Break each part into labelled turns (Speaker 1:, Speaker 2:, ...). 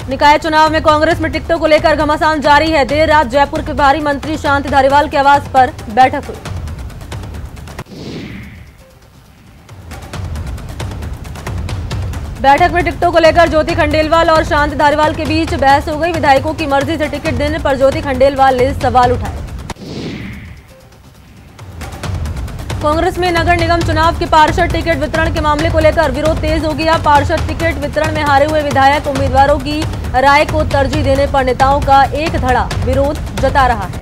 Speaker 1: निकाय चुनाव में कांग्रेस में टिकटों को लेकर घमासान जारी है। देर रात जयपुर के प्रभारी मंत्री शांति धारीवाल के आवास पर बैठक हुई। बैठक में टिकटों को लेकर ज्योति खंडेलवाल और शांति धारीवाल के बीच बहस हो गई। विधायकों की मर्जी से टिकट देने पर ज्योति खंडेलवाल ने सवाल उठाए। कांग्रेस में नगर निगम चुनाव के पार्षद टिकट वितरण के मामले को लेकर विरोध तेज हो गया। पार्षद टिकट वितरण में हारे हुए विधायक उम्मीदवारों की राय को तरजीह देने पर नेताओं का एक धड़ा विरोध जता रहा है।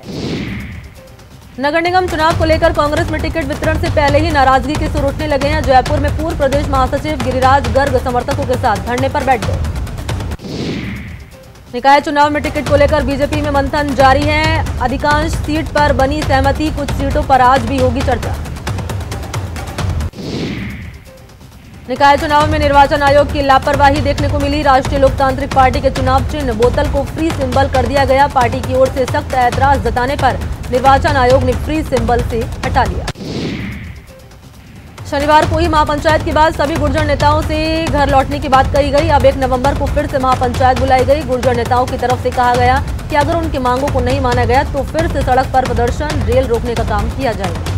Speaker 1: नगर निगम चुनाव को लेकर कांग्रेस में टिकट वितरण से पहले ही नाराजगी के सुर उठने लगे हैं। जयपुर में पूर्व प्रदेश महासचिव गिरिराज गर्ग समर्थकों के साथ धरने पर बैठ गए। निकाय चुनाव में टिकट को लेकर बीजेपी में मंथन जारी है। अधिकांश सीट पर बनी सहमति, कुछ सीटों पर आज भी होगी चर्चा। निकाय चुनाव में निर्वाचन आयोग की लापरवाही देखने को मिली। राष्ट्रीय लोकतांत्रिक पार्टी के चुनाव चिन्ह बोतल को फ्री सिंबल कर दिया गया। पार्टी की ओर से सख्त ऐतराज जताने पर निर्वाचन आयोग ने फ्री सिंबल से हटा लिया। शनिवार को ही महापंचायत के बाद सभी गुर्जर नेताओं से घर लौटने की बात कही गई। अब 1 नवंबर को फिर से महापंचायत बुलाई गई। गुर्जर नेताओं की तरफ से कहा गया कि अगर उनकी मांगों को नहीं माना गया तो फिर से सड़क पर प्रदर्शन, रेल रोकने का काम किया जाएगा।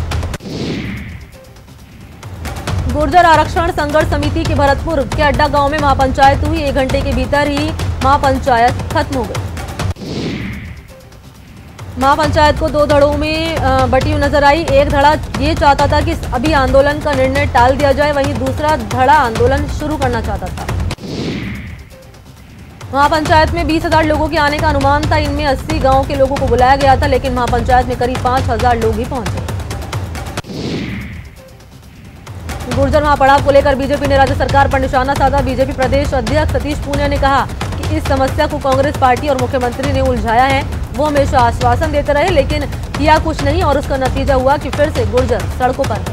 Speaker 1: गुर्जर आरक्षण संघर्ष समिति के भरतपुर के अड्डा गांव में महापंचायत हुई। 1 घंटे के भीतर ही महापंचायत खत्म हो गई। महापंचायत को 2 धड़ों में बटी हुई नजर आई। एक धड़ा ये चाहता था कि अभी आंदोलन का निर्णय टाल दिया जाए, वहीं दूसरा धड़ा आंदोलन शुरू करना चाहता था। महापंचायत में 20,000 लोगों के आने का अनुमान था। इनमें 80 गांव के लोगों को बुलाया गया था, लेकिन महापंचायत में करीब 5,000 लोग ही पहुंचे। गुर्जर महापड़ाव को लेकर बीजेपी ने राज्य सरकार पर निशाना साधा। बीजेपी प्रदेश अध्यक्ष सतीश पूनिया ने कहा कि इस समस्या को कांग्रेस पार्टी और मुख्यमंत्री ने उलझाया है। वो हमेशा आश्वासन देते रहे, लेकिन किया कुछ नहीं और उसका नतीजा हुआ कि फिर से गुर्जर सड़कों पर है।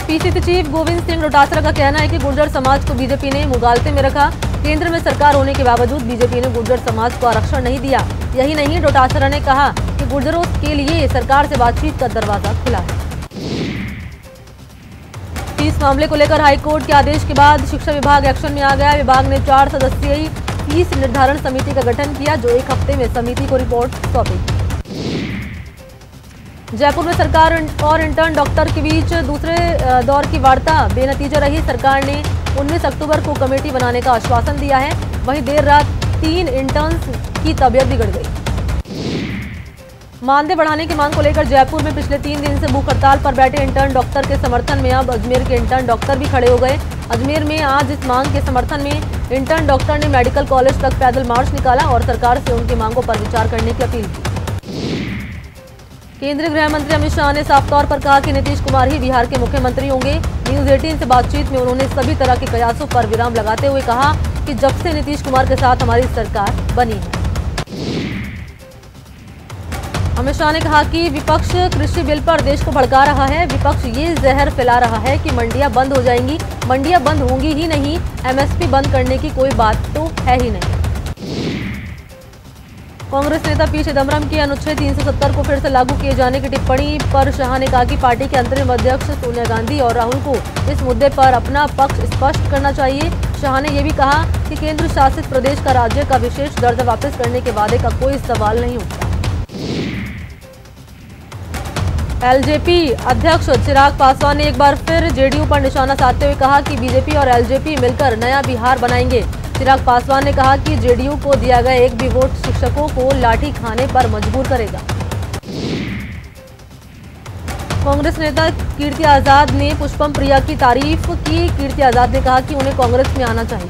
Speaker 1: पीसीसी चीफ गोविंद सिंह डोटासरा का कहना है कि गुर्जर समाज को बीजेपी ने मुगालते में रखा। केंद्र में सरकार होने के बावजूद बीजेपी ने गुर्जर समाज को आरक्षण नहीं दिया। यही नहीं, डोटासरा ने कहा कि गुर्जरों के लिए सरकार से बातचीत का दरवाजा खुला है। फीस मामले को लेकर हाईकोर्ट के आदेश के बाद शिक्षा विभाग एक्शन में आ गया। विभाग ने 4 सदस्यीय फीस निर्धारण समिति का गठन किया, जो 1 हफ्ते में समिति को रिपोर्ट सौंपेगी। जयपुर में सरकार और इंटर्न डॉक्टर के बीच दूसरे दौर की वार्ता बेनतीजा रही। सरकार ने 19 अक्टूबर को कमेटी बनाने का आश्वासन दिया है। वहीं देर रात 3 इंटर्न्स की तबीयत बिगड़ गई। मानदेय बढ़ाने की मांग को लेकर जयपुर में पिछले 3 दिन से भूख हड़ताल पर बैठे इंटर्न डॉक्टर के समर्थन में अब अजमेर के इंटर्न डॉक्टर भी खड़े हो गए। अजमेर में आज इस मांग के समर्थन में इंटर्न डॉक्टर ने मेडिकल कॉलेज तक पैदल मार्च निकाला और सरकार से उनकी मांगों पर विचार करने की अपील की। केंद्रीय गृह मंत्री अमित शाह ने साफ तौर पर कहा कि नीतीश कुमार ही बिहार के मुख्यमंत्री होंगे। न्यूज 18 से बातचीत में उन्होंने सभी तरह के कयासों पर विराम लगाते हुए कहा कि जब से नीतीश कुमार के साथ हमारी सरकार बनी है। अमित शाह ने कहा कि विपक्ष कृषि बिल पर देश को भड़का रहा है। विपक्ष ये जहर फैला रहा है कि मंडियां बंद हो जाएंगी। मंडियां बंद होंगी ही नहीं, एमएसपी बंद करने की कोई बात तो है ही नहीं। कांग्रेस नेता पी चिदम्बरम की अनुच्छेद 370 को फिर से लागू किए जाने की टिप्पणी पर शाह ने कहा कि पार्टी के अंतरिम अध्यक्ष सोनिया गांधी और राहुल को इस मुद्दे पर अपना पक्ष स्पष्ट करना चाहिए। शाह ने यह भी कहा कि केंद्र शासित प्रदेश का राज्य का विशेष दर्जा वापस करने के वादे का कोई सवाल नहीं उठता। एलजेपी अध्यक्ष चिराग पासवान ने एक बार फिर जेडीयू पर निशाना साधते हुए कहा कि बीजेपी और एलजेपी मिलकर नया बिहार बनाएंगे। चिराग पासवान ने कहा कि जेडीयू को दिया गया एक भी वोट शिक्षकों को लाठी खाने पर मजबूर करेगा। कांग्रेस नेता कीर्ति आजाद ने पुष्पम प्रिया की तारीफ की। कीर्ति आजाद ने कहा कि उन्हें कांग्रेस में आना चाहिए।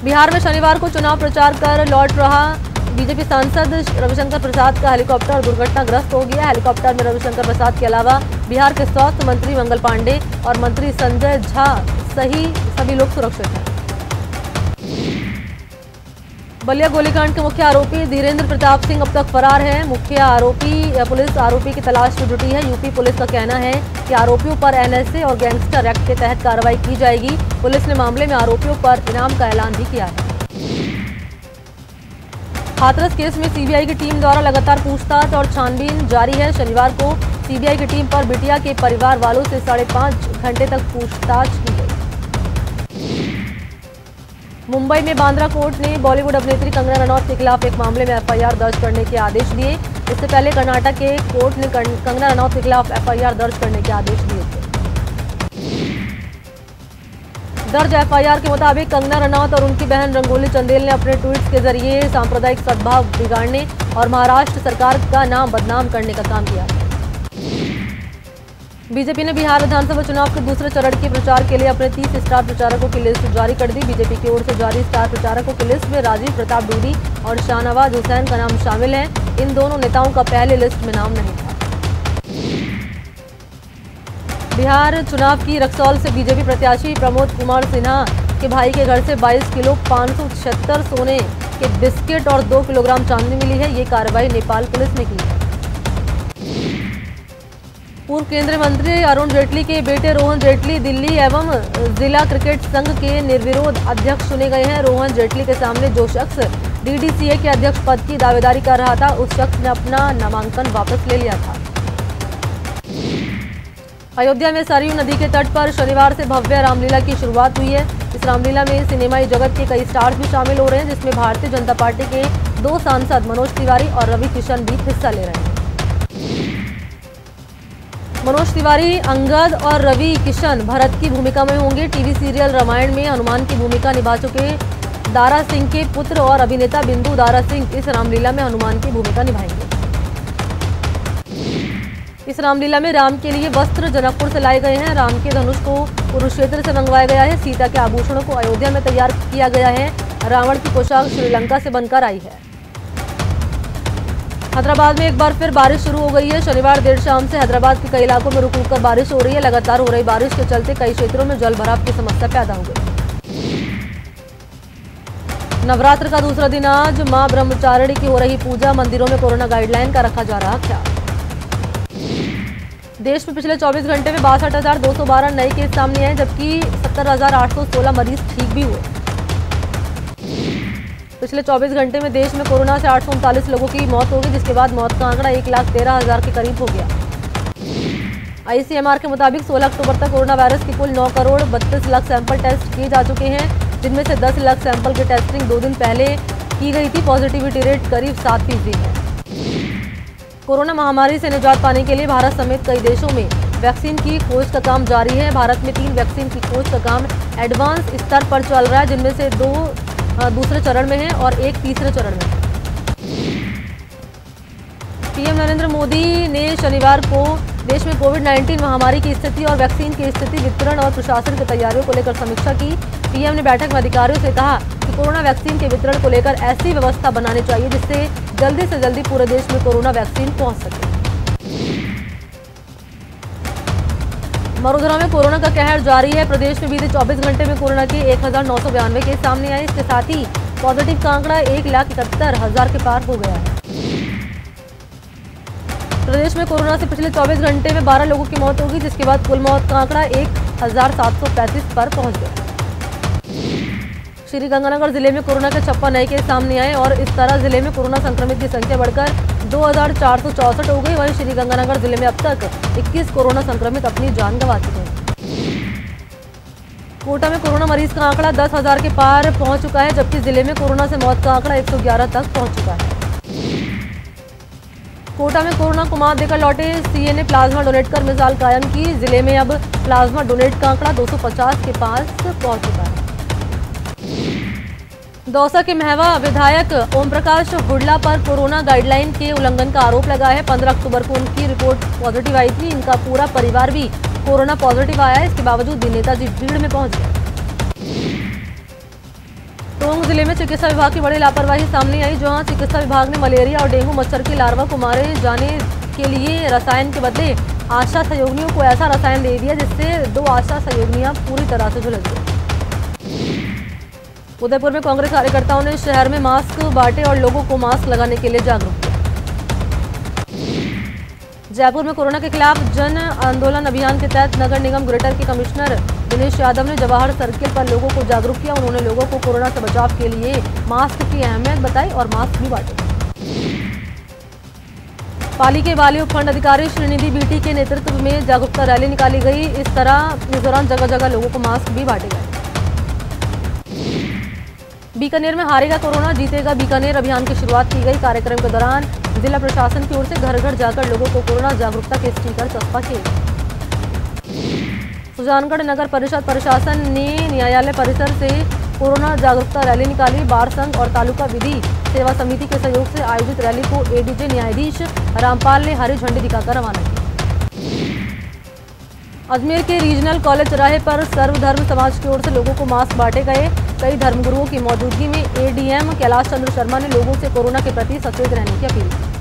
Speaker 1: बिहार में शनिवार को चुनाव प्रचार कर लौट रहा बीजेपी सांसद रविशंकर प्रसाद का हेलीकॉप्टर दुर्घटनाग्रस्त हो गया। हेलीकॉप्टर में रविशंकर प्रसाद के अलावा बिहार के स्वास्थ्य मंत्री मंगल पांडे और मंत्री संजय झा सभी लोग सुरक्षित हैं। बलिया गोलीकांड के मुख्य आरोपी धीरेन्द्र प्रताप सिंह अब तक फरार है। पुलिस आरोपी की तलाश में जुटी है। यूपी पुलिस का कहना है कि आरोपियों पर एनएसए और गैंगस्टर एक्ट के तहत कार्रवाई की जाएगी। पुलिस ने मामले में आरोपियों पर इनाम का ऐलान भी किया है। हाथरस केस में सीबीआई की टीम द्वारा लगातार पूछताछ और छानबीन जारी है। शनिवार को सीबीआई की टीम पर बिटिया के परिवार वालों से 5.5 घंटे तक पूछताछ की गई। मुंबई में बांद्रा कोर्ट ने बॉलीवुड अभिनेत्री कंगना रनौत के खिलाफ एक मामले में एफआईआर दर्ज करने के आदेश दिए। इससे पहले कर्नाटक के कोर्ट ने कंगना रनौत के खिलाफ एफआईआर दर्ज करने के आदेश दिए थे। दर्ज एफआईआर के मुताबिक कंगना रनौत और उनकी बहन रंगोली चंदेल ने अपने ट्वीट्स के जरिए सांप्रदायिक सद्भाव बिगाड़ने और महाराष्ट्र सरकार का नाम बदनाम करने का काम किया। बीजेपी ने बिहार विधानसभा चुनाव के दूसरे चरण के प्रचार के लिए अपने 30 स्टार प्रचारकों की लिस्ट जारी कर दी। बीजेपी की ओर से जारी स्टार प्रचारकों की लिस्ट में राजीव प्रताप रूडी और शाहनवाज हुसैन का नाम शामिल है। इन दोनों नेताओं का पहले लिस्ट में नाम नहीं था। बिहार चुनाव की रक्सौल से बीजेपी प्रत्याशी प्रमोद कुमार सिन्हा के भाई के घर से 22 किलो 576 सोने के बिस्किट और 2 किलोग्राम चांदी मिली है। ये कार्रवाई नेपाल पुलिस ने की है। पूर्व केंद्रीय मंत्री अरुण जेटली के बेटे रोहन जेटली दिल्ली एवं जिला क्रिकेट संघ के निर्विरोध अध्यक्ष चुने गए हैं। रोहन जेटली के सामने जो शख्स डीडीसीए के अध्यक्ष पद की दावेदारी कर रहा था, उस शख्स ने अपना नामांकन वापस ले लिया था। अयोध्या में सरयू नदी के तट पर शनिवार से भव्य रामलीला की शुरुआत हुई है। इस रामलीला में सिनेमाई जगत के कई स्टार्स भी शामिल हो रहे हैं, जिसमें भारतीय जनता पार्टी के 2 सांसद मनोज तिवारी और रवि किशन भी हिस्सा ले रहे हैं। मनोज तिवारी अंगद और रवि किशन भरत की भूमिका में होंगे। टीवी सीरियल रामायण में हनुमान की भूमिका निभा चुके दारा सिंह के पुत्र और अभिनेता बिंदु दारा सिंह इस रामलीला में हनुमान की भूमिका निभाएंगे। इस रामलीला में राम के लिए वस्त्र जनकपुर से लाए गए हैं। राम के धनुष को कुरुक्षेत्र से मंगवाया गया है। सीता के आभूषणों को अयोध्या में तैयार किया गया है। रावण की पोशाक श्रीलंका से बनकर आई है। हैदराबाद में एक बार फिर बारिश शुरू हो गई है। शनिवार देर शाम से हैदराबाद के कई इलाकों में रुक रुक कर बारिश हो रही है। लगातार हो रही बारिश के चलते कई क्षेत्रों में जल भराव की समस्या पैदा हो गई। नवरात्र का दूसरा दिन आज मां ब्रह्मचारिणी की हो रही पूजा। मंदिरों में कोरोना गाइडलाइन का रखा जा रहा ख्याल। देश में पिछले 24 घंटे में 62,212 नए केस सामने आए, जबकि 70,816 मरीज ठीक भी हुए। पिछले 24 घंटे में देश में कोरोना से 839 लोगों की मौत हो गई, जिसके बाद मौत का आंकड़ा 1,13,000 के करीब हो गया। आईसीएमआर के मुताबिक 16 अक्टूबर तक कोरोना वायरस के कुल 9 करोड़ 32 लाख सैंपल टेस्ट किए जा चुके हैं, जिनमें से 10 लाख सैंपल की टेस्टिंग 2 दिन पहले की गई थी। पॉजिटिविटी रेट करीब 7% है। कोरोना महामारी से निजात पाने के लिए भारत समेत कई देशों में वैक्सीन की खोज का काम जारी है। भारत में 3 वैक्सीन की खोज का काम एडवांस स्तर पर चल रहा है, जिनमें से 2 दूसरे चरण में है और 1 तीसरे चरण में है। पीएम नरेंद्र मोदी ने शनिवार को देश में कोविड-19 महामारी की स्थिति और वैक्सीन की स्थिति, वितरण और प्रशासन की तैयारियों को लेकर समीक्षा की। पीएम ने बैठक में अधिकारियों से कहा कि कोरोना वैक्सीन के वितरण को लेकर ऐसी व्यवस्था बनानी चाहिए जिससे जल्दी से जल्दी पूरे देश में कोरोना वैक्सीन पहुंच सके। मरुधरा में कोरोना का कहर जारी है। प्रदेश में बीते 24 घंटे में कोरोना के 1,992 केस सामने आए। इसके साथ ही पॉजिटिव का आंकड़ा 1,71,000 के पार हो गया है। प्रदेश में कोरोना से पिछले 24 घंटे में 12 लोगों की मौत होगी, जिसके बाद कुल मौत का आंकड़ा 1,735 पर पहुंच गया। श्रीगंगानगर जिले में कोरोना के 56 नए केस सामने आए और इस तरह जिले में कोरोना संक्रमित की संख्या बढ़कर 2,464 हो गई। वहीं श्रीगंगानगर जिले में अब तक 21 कोरोना संक्रमित अपनी जान गंवा चुके हैं। कोटा में कोरोना मरीज का आंकड़ा 10,000 के पार पहुंच चुका है, जबकि जिले में कोरोना से मौत का आंकड़ा 111 तक पहुंच चुका है। कोटा में कोरोना को मात देकर लौटे सीए ने प्लाज्मा डोनेट कर मिसाल कायम की। जिले में अब प्लाज्मा डोनेट का आंकड़ा 250 के पास पहुंच चुका है। दौसा के महवा विधायक ओम प्रकाश हुड्डा पर कोरोना गाइडलाइन के उल्लंघन का आरोप लगा है। 15 अक्टूबर को उनकी रिपोर्ट पॉजिटिव आई थी। इनका पूरा परिवार भी कोरोना पॉजिटिव आया है। इसके बावजूद भी नेताजी भीड़ में पहुंच गए। टोंक जिले में चिकित्सा विभाग की बड़ी लापरवाही सामने आई, जहां चिकित्सा विभाग ने मलेरिया और डेंगू मच्छर की लार्वा को मारे जाने के लिए रसायन के बदले आशा सहयोगिनियों को ऐसा रसायन दे दिया जिससे 2 आशा सहयोगिनियां पूरी तरह से झुलस गई। उदयपुर में कांग्रेस कार्यकर्ताओं ने शहर में मास्क बांटे और लोगों को मास्क लगाने के लिए जागरूक किया। जयपुर में कोरोना के खिलाफ जन आंदोलन अभियान के तहत नगर निगम ग्रेटर के कमिश्नर दिनेश यादव ने जवाहर सर्किल पर लोगों को जागरूक किया। उन्होंने लोगों को कोरोना से बचाव के लिए मास्क की अहमियत बताई और मास्क भी बांटे। पाली के वाली उपखंड अधिकारी श्रीनिधि बीटी के नेतृत्व में जागरूकता रैली निकाली गई। इस दौरान जगह जगह लोगों को मास्क भी बांटे गए। बीकानेर में हारेगा कोरोना, जीतेगा बीकानेर अभियान की शुरुआत की गई। कार्यक्रम के दौरान जिला प्रशासन की ओर से घर घर जाकर लोगों को कोरोना जागरूकता के स्टिकर चस्पा किए। सुजानगढ़ नगर परिषद प्रशासन ने न्यायालय परिसर से कोरोना जागरूकता रैली निकाली। बार संघ और तालुका विधि सेवा समिति के सहयोग से आयोजित रैली को एडीजे न्यायाधीश रामपाल ने हरी झंडी दिखाकर रवाना किया। अजमेर के रीजनल कॉलेज चौराहे पर सर्वधर्म समाज की ओर से लोगों को मास्क बांटे गए। कई धर्मगुरुओं की मौजूदगी में एडीएम कैलाश चंद्र शर्मा ने लोगों से कोरोना के प्रति सचेत रहने की अपील की।